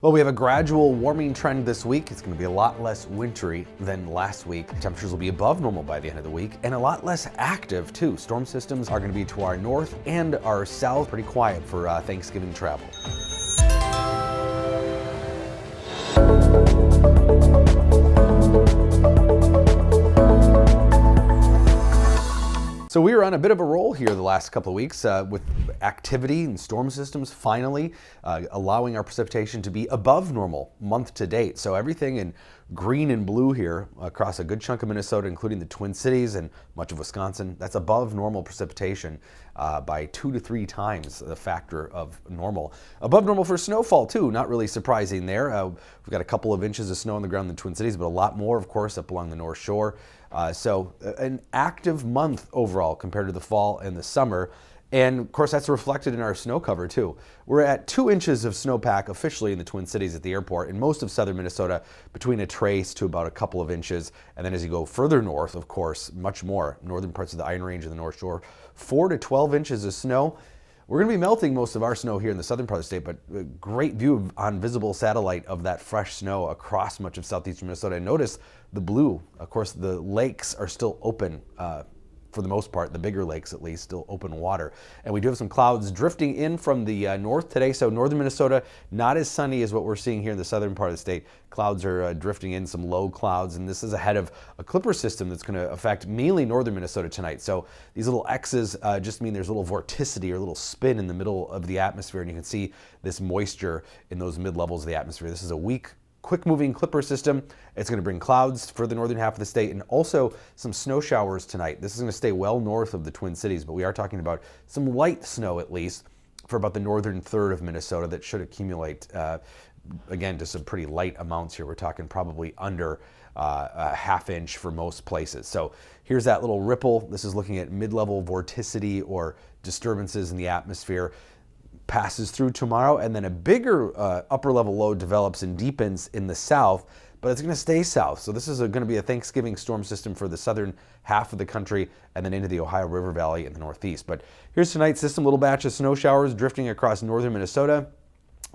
Well, we have a gradual warming trend this week. It's going to be a lot less wintry than last week. Temperatures will be above normal by the end of the week and a lot less active too. Storm systems are going to be to our north and our south. Pretty quiet for Thanksgiving travel. So we were on a bit of a roll here the last couple of weeks with activity and storm systems finally allowing our precipitation to be above normal month to date. So everything in green and blue here across a good chunk of Minnesota, including the Twin Cities and much of Wisconsin, that's above normal precipitation by 2 to 3 times the factor of normal. Above normal for snowfall too, not really surprising there. We've got a couple of inches of snow on the ground in the Twin Cities, but a lot more, of course, up along the North Shore. So an active month overall compared to the fall and the summer. And of course, that's reflected in our snow cover too. We're at 2 inches of snowpack officially in the Twin Cities at the airport. In most of southern Minnesota, between a trace to about a couple of inches. And then as you go further north, of course, much more. Northern parts of the Iron Range and the North Shore, 4 to 12 inches of snow. We're going to be melting most of our snow here in the southern part of the state, but a great view on visible satellite of that fresh snow across much of southeastern Minnesota. And notice the blue. Of course, the lakes are still open for the most part, the bigger lakes at least, still open water. And we do have some clouds drifting in from the north today. So northern Minnesota, not as sunny as what we're seeing here in the southern part of the state. Clouds are drifting in, some low clouds, and this is ahead of a clipper system that's going to affect mainly northern Minnesota tonight. So these little X's just mean there's a little vorticity or a little spin in the middle of the atmosphere, and you can see this moisture in those mid-levels of the atmosphere. This is a weak, quick-moving clipper system. It's going to bring clouds for the northern half of the state and also some snow showers tonight. This is going to stay well north of the Twin Cities, but we are talking about some light snow at least for about the northern third of Minnesota that should accumulate, again, to some pretty light amounts here. We're talking probably under a ½ inch for most places. So here's that little ripple. This is looking at mid-level vorticity or disturbances in the atmosphere. Passes through tomorrow, and then a bigger upper level low develops and deepens in the south, but it's going to stay south. So this is going to be a Thanksgiving storm system for the southern half of the country and then into the Ohio River Valley in the northeast. But here's tonight's system, little batch of snow showers drifting across northern Minnesota.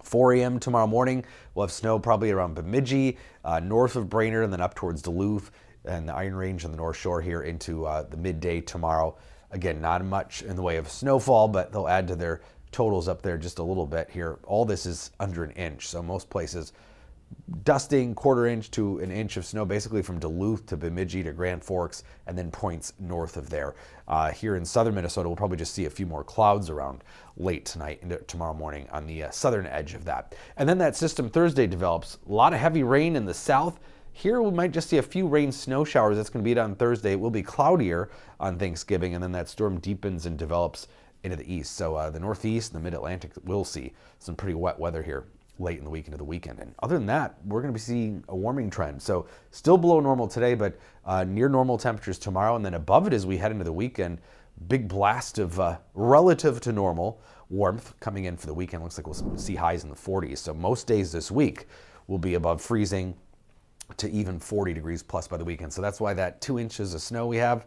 4 a.m. tomorrow morning, we'll have snow probably around Bemidji, north of Brainerd, and then up towards Duluth and the Iron Range and the North Shore here into the midday tomorrow. Again, not much in the way of snowfall, but they'll add to their totals up there just a little bit here. All this is under an inch, so most places dusting 1/4 inch to an inch of snow, basically from Duluth to Bemidji to Grand Forks, and then points north of there. Here in southern Minnesota, we'll probably just see a few more clouds around late tonight into tomorrow morning on the southern edge of that. And then that system Thursday develops. A lot of heavy rain in the south. Here we might just see a few rain snow showers. That's going to be it on Thursday. It will be cloudier on Thanksgiving, and then that storm deepens and develops into the east. So the northeast and the mid-Atlantic will see some pretty wet weather here late in the week into the weekend. And other than that, we're going to be seeing a warming trend. So still below normal today, but near normal temperatures tomorrow, and then above it as we head into the weekend. Big blast of relative to normal warmth coming in for the weekend. Looks like we'll see highs in the 40s. So most days this week will be above freezing to even 40 degrees plus by the weekend. So that's why that 2 inches of snow we have,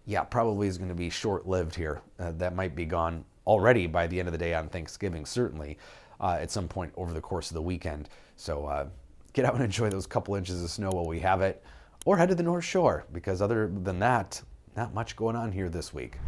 yeah, probably is going to be short-lived here. That might be gone already by the end of the day on Thanksgiving, certainly at some point over the course of the weekend. So get out and enjoy those couple inches of snow while we have it, or head to the North Shore, because other than that, not much going on here this week.